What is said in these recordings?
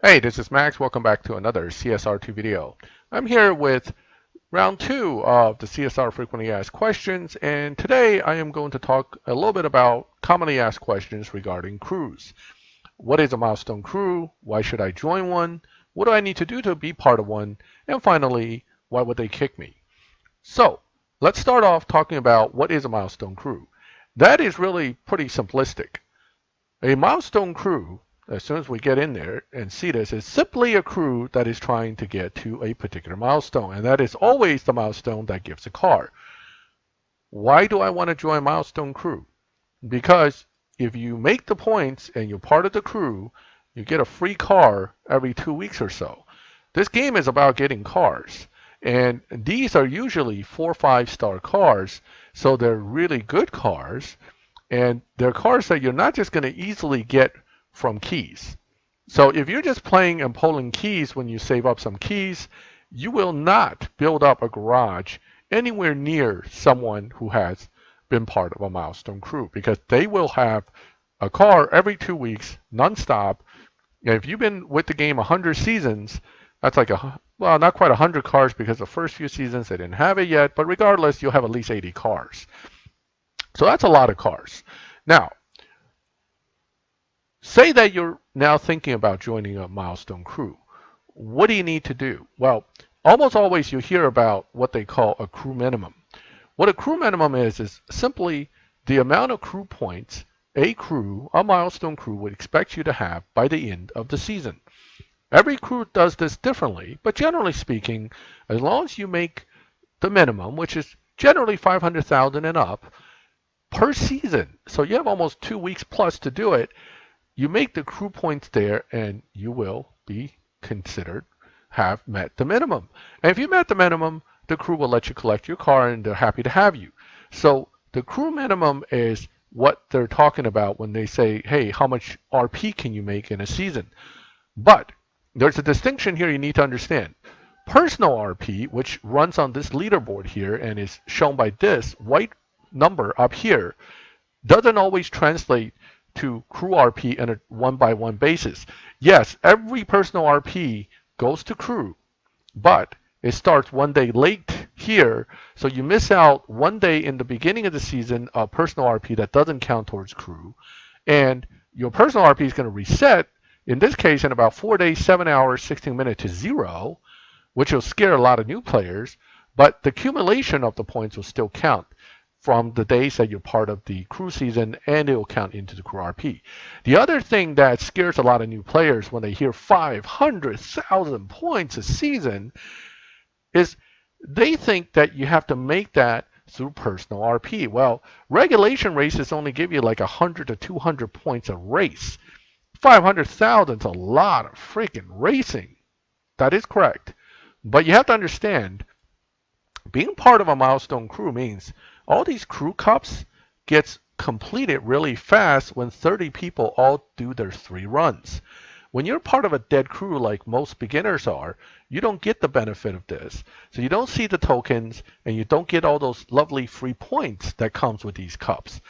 Hey, this is Max. Welcome back to another CSR2 video. I'm here with round 2 of the CSR frequently asked questions, and today I am going to talk a little bit about commonly asked questions regarding crews. What is a milestone crew? Why should I join one? What do I need to do to be part of one? And finally, why would they kick me? So, let's start off talking about what is a milestone crew. That is really pretty simplistic. A milestone crew, as soon as we get in there and see this, is simply a crew that is trying to get to a particular milestone, and that is always the milestone that gives a car. Why do I want to join milestone crew? Because if you make the points and you're part of the crew, you get a free car every 2 weeks or so. This game is about getting cars, and these are usually 4 or 5 star cars, so they're really good cars. And they're cars that you're not just going to easily get from keys. So if you're just playing and pulling keys when you save up some keys, you will not build up a garage anywhere near someone who has been part of a milestone crew, because they will have a car every 2 weeks, nonstop. And if you've been with the game 100 seasons, that's like well, not quite 100 cars, because the first few seasons they didn't have it yet, but regardless, you'll have at least 80 cars. So that's a lot of cars. Now, say that you're now thinking about joining a milestone crew. What do you need to do? Well, almost always you hear about what they call a crew minimum. What a crew minimum is simply the amount of crew points a milestone crew, would expect you to have by the end of the season. Every crew does this differently, but generally speaking, as long as you make the minimum, which is generally 500,000 and up, per season. So you have almost 2 weeks plus to do it. You make the crew points there, and you will be considered have met the minimum. And if you met the minimum, the crew will let you collect your car, and they're happy to have you. So the crew minimum is what they're talking about when they say, hey, how much RP can you make in a season? But there's a distinction here you need to understand. Personal RP, which runs on this leaderboard here and is shown by this white number up here, doesn't always translate to crew RP on a one-by-one basis. Yes, every personal RP goes to crew, but it starts one day late here, so you miss out one day in the beginning of the season of personal RP that doesn't count towards crew, and your personal RP is going to reset, in this case, in about 4 days, 7 hours, 16 minutes to 0, which will scare a lot of new players, but the accumulation of the points will still count from the days that you're part of the crew season, and it will count into the crew RP. The other thing that scares a lot of new players when they hear 500,000 points a season is they think that you have to make that through personal RP. Well, regulation races only give you like 100 to 200 points a race. 500,000 is a lot of freaking racing. That is correct. But you have to understand, being part of a milestone crew means all these crew cups gets completed really fast when 30 people all do their 3 runs. When you're part of a dead crew like most beginners are, you don't get the benefit of this. So you don't see the tokens, and you don't get all those lovely free points that comes with these cups.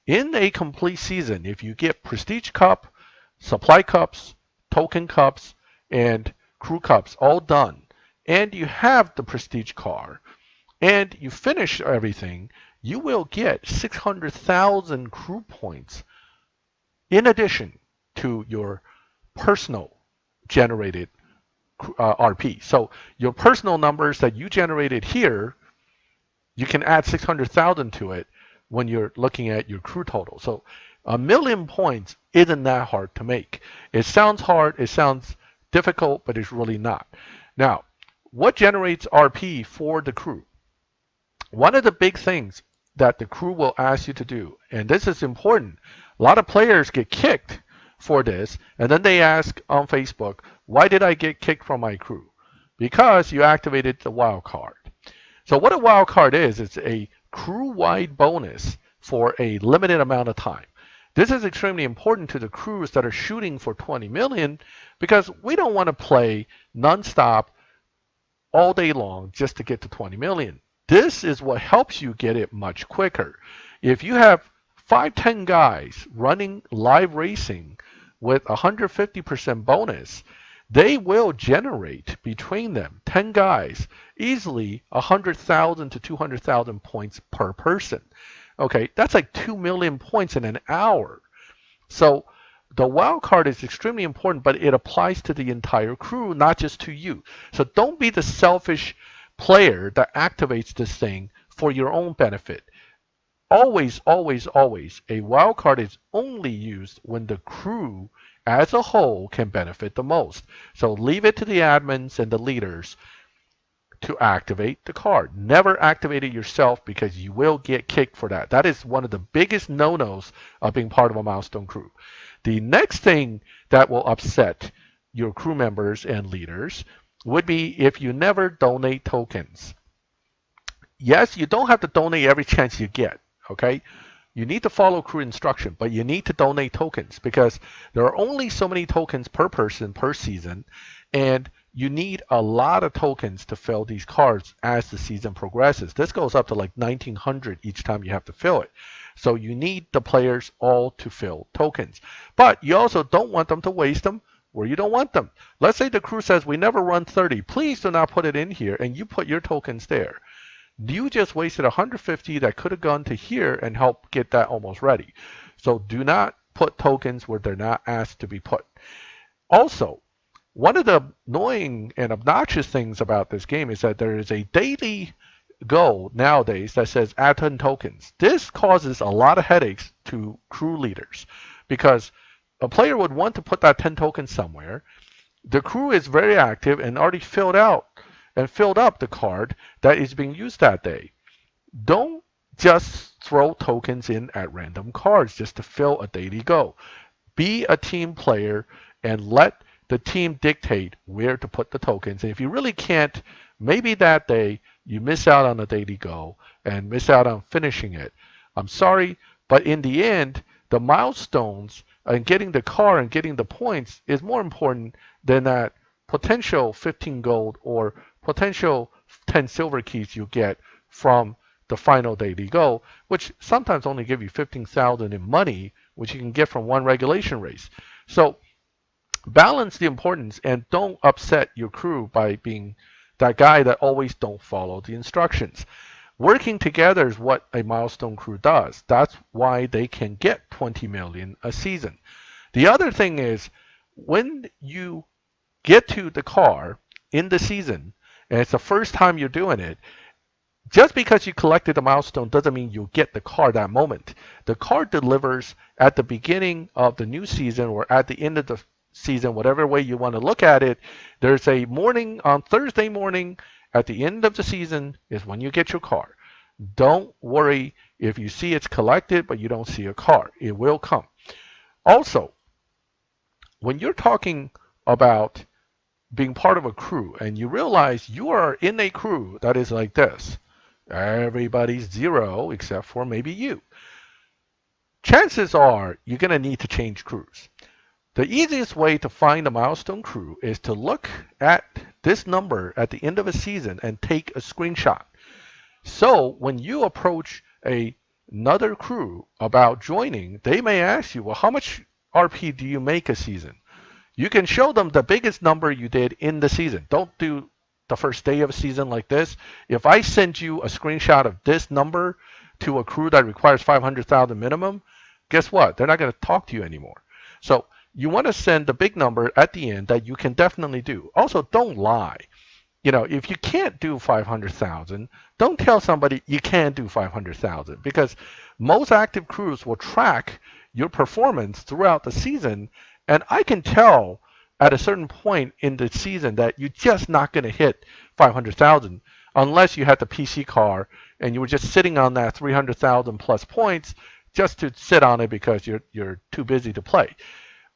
In a complete season, if you get Prestige Cup, Supply Cups, Token Cups, and Crew Cups all done, and you have the Prestige car, and you finish everything, you will get 600,000 crew points in addition to your personal generated RP. So your personal numbers that you generated here, you can add 600,000 to it when you're looking at your crew total. So 1,000,000 points isn't that hard to make. It sounds hard, it sounds difficult, but it's really not. Now, what generates RP for the crew? One of the big things that the crew will ask you to do, and this is important, a lot of players get kicked for this, and then they ask on Facebook, why did I get kicked from my crew? Because you activated the wild card. So what a wild card is, it's a crew-wide bonus for a limited amount of time. This is extremely important to the crews that are shooting for 20 million, because we don't want to play nonstop all day long just to get to 20 million. This is what helps you get it much quicker. If you have 5-10 guys running live racing with 150% bonus, they will generate between them 10 guys easily 100,000 to 200,000 points per person. Okay, that's like 2 million points in an hour. So the wild card is extremely important, but it applies to the entire crew, not just to you. So don't be the selfish player that activates this thing for your own benefit. Always, always, always, a wild card is only used when the crew as a whole can benefit the most. So leave it to the admins and the leaders to activate the card. Never activate it yourself because you will get kicked for that. That is one of the biggest no-nos of being part of a Milestone crew. The next thing that will upset your crew members and leaders would be if you never donate tokens. Yes, you don't have to donate every chance you get, okay? You need to follow crew instruction, but you need to donate tokens because there are only so many tokens per person per season, and you need a lot of tokens to fill these cards as the season progresses. This goes up to like 1900 each time you have to fill it. So you need the players all to fill tokens. But you also don't want them to waste them where you don't want them. Let's say the crew says we never run 30. Please do not put it in here, and you put your tokens there. You just wasted 150 that could have gone to here and helped get that almost ready. So do not put tokens where they're not asked to be put. Also, one of the annoying and obnoxious things about this game is that there is a daily goal nowadays that says add 10 tokens. This causes a lot of headaches to crew leaders because a player would want to put that 10 tokens somewhere. The crew is very active and already filled up the card that is being used that day. Don't just throw tokens in at random cards just to fill a daily goal. Be a team player and let the team dictate where to put the tokens. And if you really can't, maybe that day you miss out on a daily goal and miss out on finishing it. I'm sorry, but in the end, the milestones and getting the car and getting the points is more important than that potential 15 gold or potential 10 silver keys you get from the final daily goal, which sometimes only give you 15,000 in money, which you can get from one regulation race. So balance the importance and don't upset your crew by being that guy that always don't follow the instructions. Working together is what a milestone crew does. That's why they can get 20 million a season. The other thing is when you get to the car in the season, and it's the first time you're doing it, just because you collected a milestone doesn't mean you'll get the car that moment. The car delivers at the beginning of the new season or at the end of the season, whatever way you want to look at it. There's a morning on Thursday morning at the end of the season is when you get your car. Don't worry if you see it's collected but you don't see a car. It will come. Also, when you're talking about being part of a crew and you realize you are in a crew that is like this, everybody's zero except for maybe you, chances are you're going to need to change crews. The easiest way to find a milestone crew is to look at this number at the end of a season and take a screenshot. So when you approach another crew about joining, they may ask you, well, how much RP do you make a season? You can show them the biggest number you did in the season. Don't do the first day of a season like this. If I send you a screenshot of this number to a crew that requires 500,000 minimum, guess what? They're not going to talk to you anymore. So you want to send the big number at the end that you can definitely do. Also, don't lie. If you can't do 500,000, don't tell somebody you can do 500,000 because most active crews will track your performance throughout the season. And I can tell at a certain point in the season that you're just not going to hit 500,000 unless you had the PC car and you were just sitting on that 300,000 plus points just to sit on it because you're too busy to play.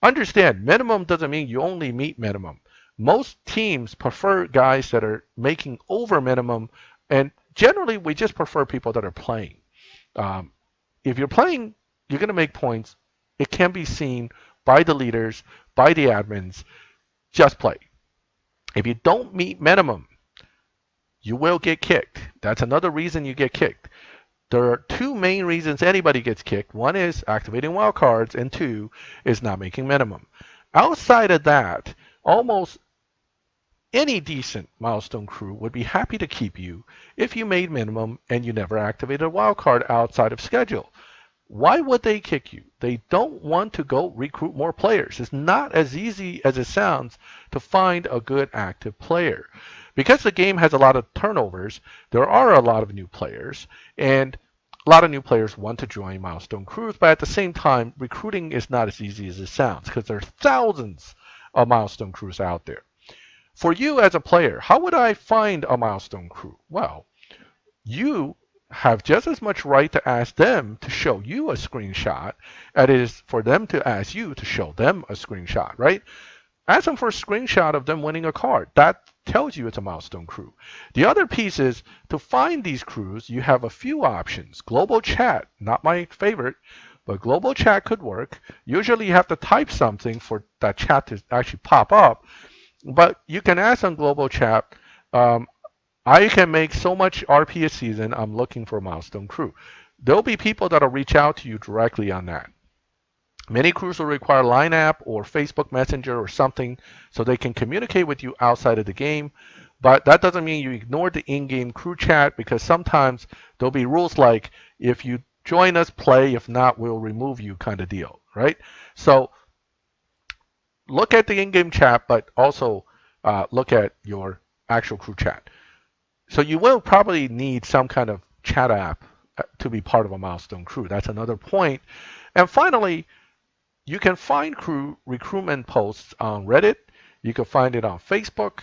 Understand, minimum doesn't mean you only meet minimum. Most teams prefer guys that are making over minimum, and generally we just prefer people that are playing. If you're playing, you're going to make points. It can be seen by the leaders, by the admins. Just play. If you don't meet minimum, you will get kicked. That's another reason you get kicked. There are two main reasons anybody gets kicked. One is activating wildcards, and two is not making minimum. Outside of that, almost any decent Milestone crew would be happy to keep you if you made minimum and you never activated a wildcard outside of schedule. Why would they kick you? They don't want to go recruit more players. It's not as easy as it sounds to find a good active player. Because the game has a lot of turnovers, there are a lot of new players, and a lot of new players want to join Milestone crews, but at the same time, recruiting is not as easy as it sounds because there are thousands of Milestone crews out there. For you as a player, how would I find a Milestone crew? Well, you have just as much right to ask them to show you a screenshot as it is for them to ask you to show them a screenshot, right? Ask them for a screenshot of them winning a card. That tells you it's a Milestone crew. The other piece is to find these crews, you have a few options. Global chat, not my favorite, but global chat could work. Usually you have to type something for that chat to actually pop up, but you can ask on global chat, I can make so much RP a season. I'm looking for a Milestone crew. There'll be people that'll reach out to you directly on that. Many crews will require Line app or Facebook Messenger or something so they can communicate with you outside of the game. But that doesn't mean you ignore the in-game crew chat because sometimes there'll be rules like if you join us, play. If not, we'll remove you kind of deal, right? So look at the in-game chat, but also look at your actual crew chat. So you will probably need some kind of chat app to be part of a Milestone crew. That's another point. And finally, you can find crew recruitment posts on Reddit. You can find it on Facebook.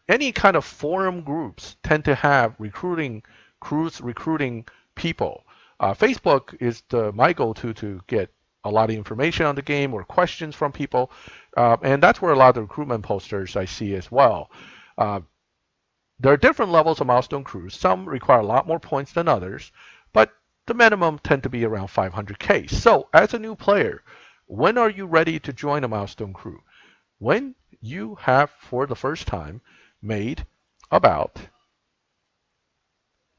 Any kind of forum groups tend to have recruiting crews, recruiting people. Facebook is my go-to to get a lot of information on the game or questions from people. And that's where a lot of the recruitment posters I see as well. There are different levels of Milestone crews. Some require a lot more points than others, but the minimum tend to be around 500K. So as a new player, when are you ready to join a Milestone crew? When you have, for the first time, made about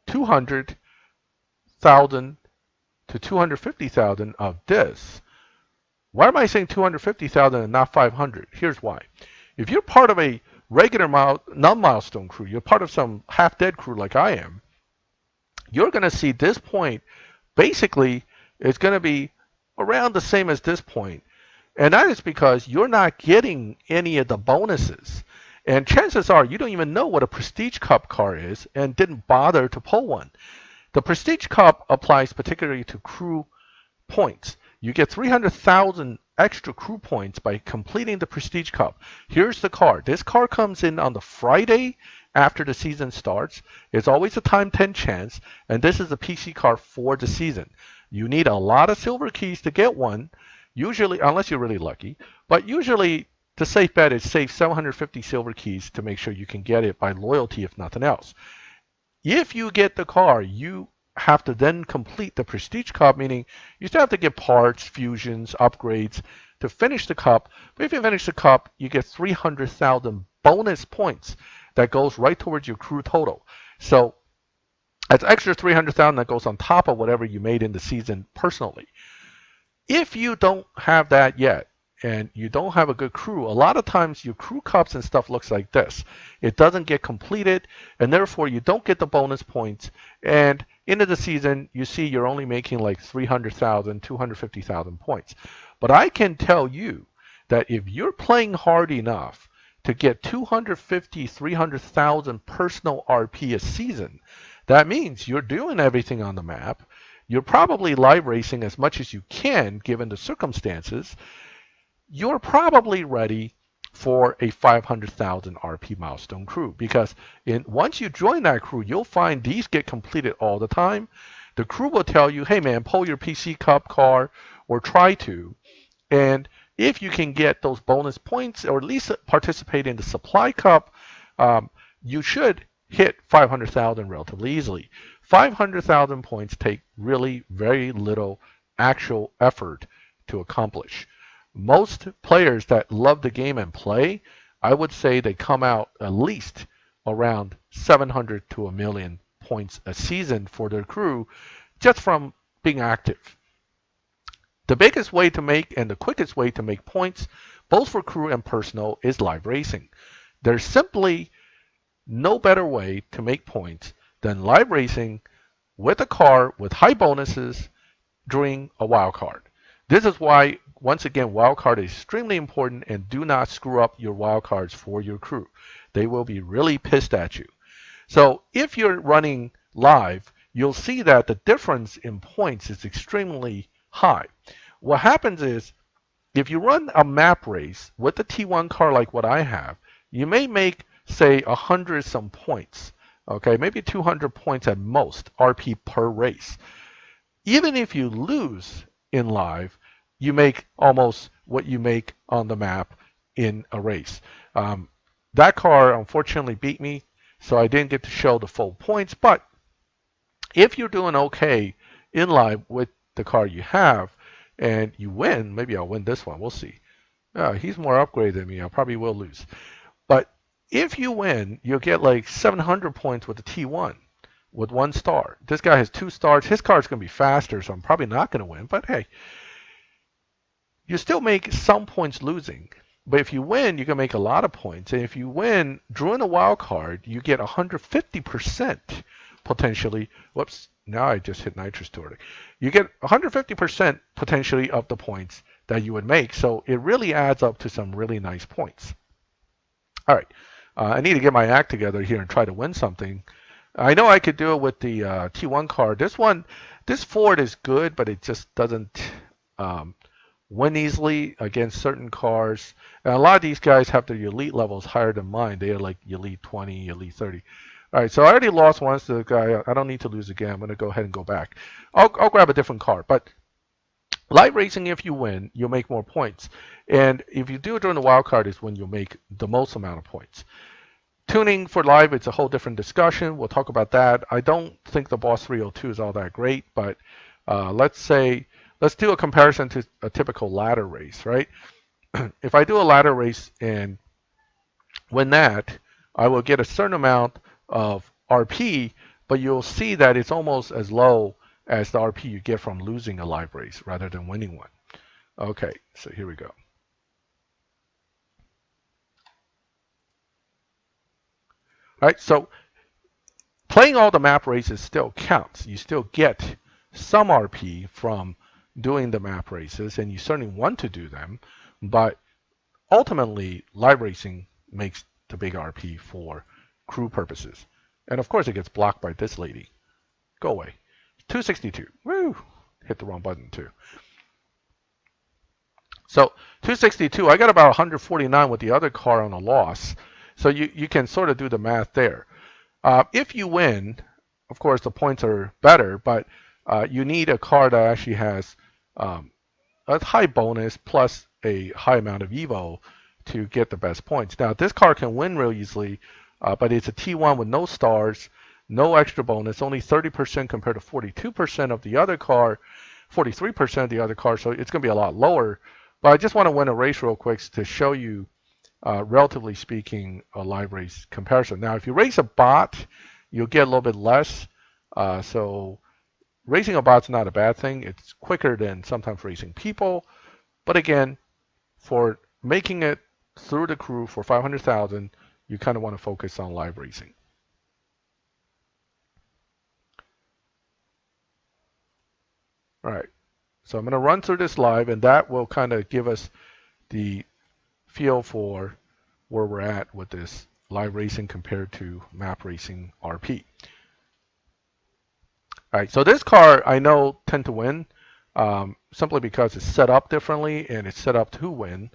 200,000 to 250,000 of this. Why am I saying 250,000 and not 500? Here's why. If you're part of a regular non-Milestone crew, you're part of some half-dead crew like I am, you're going to see this point basically is going to be around the same as this point. And that is because you're not getting any of the bonuses. And chances are you don't even know what a Prestige Cup car is and didn't bother to pull one. The Prestige Cup applies particularly to crew points. You get 300,000 extra crew points by completing the Prestige Cup. Here's the car. This car comes in on the Friday after the season starts. It's always a time 10 chance, and this is a PC car for the season. You need a lot of silver keys to get one, usually, unless you're really lucky, but usually the safe bet is save 750 silver keys to make sure you can get it by loyalty if nothing else. If you get the car, you have to then complete the Prestige Cup, meaning you still have to get parts, fusions, upgrades to finish the cup. But if you finish the cup, you get 300,000 bonus points that goes right towards your crew total. So that's extra 300,000 that goes on top of whatever you made in the season personally. If you don't have that yet, and you don't have a good crew, a lot of times your crew cups and stuff looks like this. It doesn't get completed, and therefore you don't get the bonus points. And into the season, you see you're only making like 300,000, 250,000 points. But I can tell you that if you're playing hard enough to get 250, 300,000 personal RP a season, that means you're doing everything on the map. You're probably live racing as much as you can given the circumstances. You're probably ready for a 500,000 RP Milestone crew because once you join that crew, you'll find these get completed all the time. The crew will tell you, hey man, pull your PC Cup car or try to. And if you can get those bonus points or at least participate in the Supply Cup, you should hit 500,000 relatively easily. 500,000 points take really very little actual effort to accomplish. Most players that love the game and play, I would say they come out at least around 700 to a million points a season for their crew just from being active. The biggest way to make and the quickest way to make points both for crew and personal, is live racing. There's simply no better way to make points than live racing with a car with high bonuses during a wild card. This is why, once again, wild card is extremely important, and do not screw up your wild cards for your crew. They will be really pissed at you. So if you're running live, you'll see that the difference in points is extremely high. What happens is, if you run a map race with a T1 car like what I have, you may make, say, 100 some points. Okay, maybe 200 points at most, RP per race. Even if you lose in live, you make almost what you make on the map in a race. That car unfortunately beat me, so I didn't get to show the full points. But if you're doing okay in live with the car you have and you win, maybe I'll win this one. We'll see. He's more upgraded than me. I probably will lose. But if you win, you'll get like 700 points with the T1 with 1 star. This guy has 2 stars. His car is going to be faster, so I'm probably not going to win. But hey, you still make some points losing. But if you win, you can make a lot of points. And if you win during a wild card, you get 150% potentially. Whoops, now I just hit nitrous torque. You get 150% potentially of the points that you would make. So it really adds up to some really nice points. All right, I need to get my act together here and try to win something. I know I could do it with the T1 car. This Ford is good, but it just doesn't win easily against certain cars. And a lot of these guys have their elite levels higher than mine. They are like elite 20, elite 30. All right, so I already lost once to the guy. I don't need to lose again. I'm going to go ahead and go back. I'll grab a different car. But live racing, if you win, you'll make more points. And if you do it during the wild card is when you'll make the most amount of points. Tuning for live, it's a whole different discussion. We'll talk about that. I don't think the Boss 302 is all that great, but let's do a comparison to a typical ladder race, right? If I do a ladder race and win that, I will get a certain amount of RP, but you'll see that it's almost as low as the RP you get from losing a live race rather than winning one. Okay, so here we go. All right, so playing all the map races still counts. You still get some RP from doing the map races, and you certainly want to do them, but ultimately, live racing makes the big RP for crew purposes. And of course, it gets blocked by this lady. Go away. 262. Woo! Hit the wrong button, too. So 262, I got about 149 with the other car on a loss. So you can sort of do the math there. If you win, of course, the points are better, but you need a car that actually has a high bonus plus a high amount of Evo to get the best points. Now, this car can win real easily, but it's a T1 with no stars, no extra bonus, only 30% compared to 42% of the other car, 43% of the other car, so it's going to be a lot lower. But I just want to win a race real quick to show you, relatively speaking, a live race comparison. Now, if you race a bot, you'll get a little bit less. So racing a bot's not a bad thing. It's quicker than sometimes racing people. But again, for making it through the crew for 500,000, you kind of want to focus on live racing. All right, so I'm going to run through this live, and that will kind of give us the feel for where we're at with this live racing compared to map racing RP. All right, so this car I know tend to win simply because it's set up differently and it's set up to win.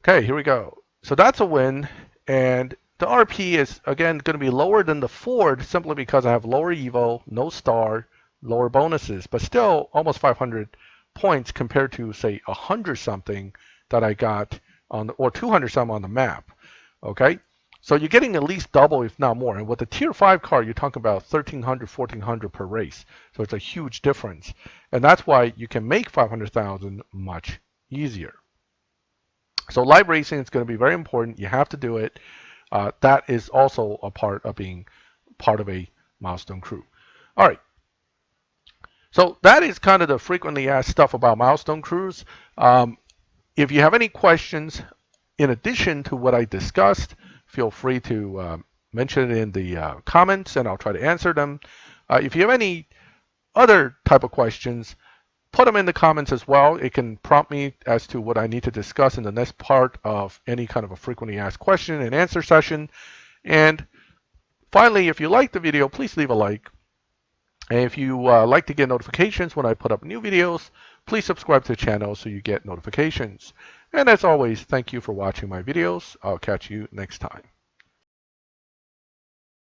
Okay, here we go. So that's a win, and the RP is, again, going to be lower than the Ford simply because I have lower Evo, no star, lower bonuses, but still almost 500 points compared to, say, 100 something that I got on, or 200 something on the map. Okay, so you're getting at least double, if not more. And with the Tier 5 car, you're talking about 1,300, 1,400 per race. So it's a huge difference, and that's why you can make 500,000 much easier. So live racing is going to be very important. You have to do it. That is also a part of being part of a Milestone crew. All right. So that is kind of the frequently asked stuff about Milestone crews. If you have any questions in addition to what I discussed, feel free to mention it in the comments and I'll try to answer them. If you have any other type of questions, put them in the comments as well. It can prompt me as to what I need to discuss in the next part of any kind of a frequently asked question and answer session. And finally, if you like the video, please leave a like. And if you like to get notifications when I put up new videos, please subscribe to the channel so you get notifications. And as always, thank you for watching my videos. I'll catch you next time.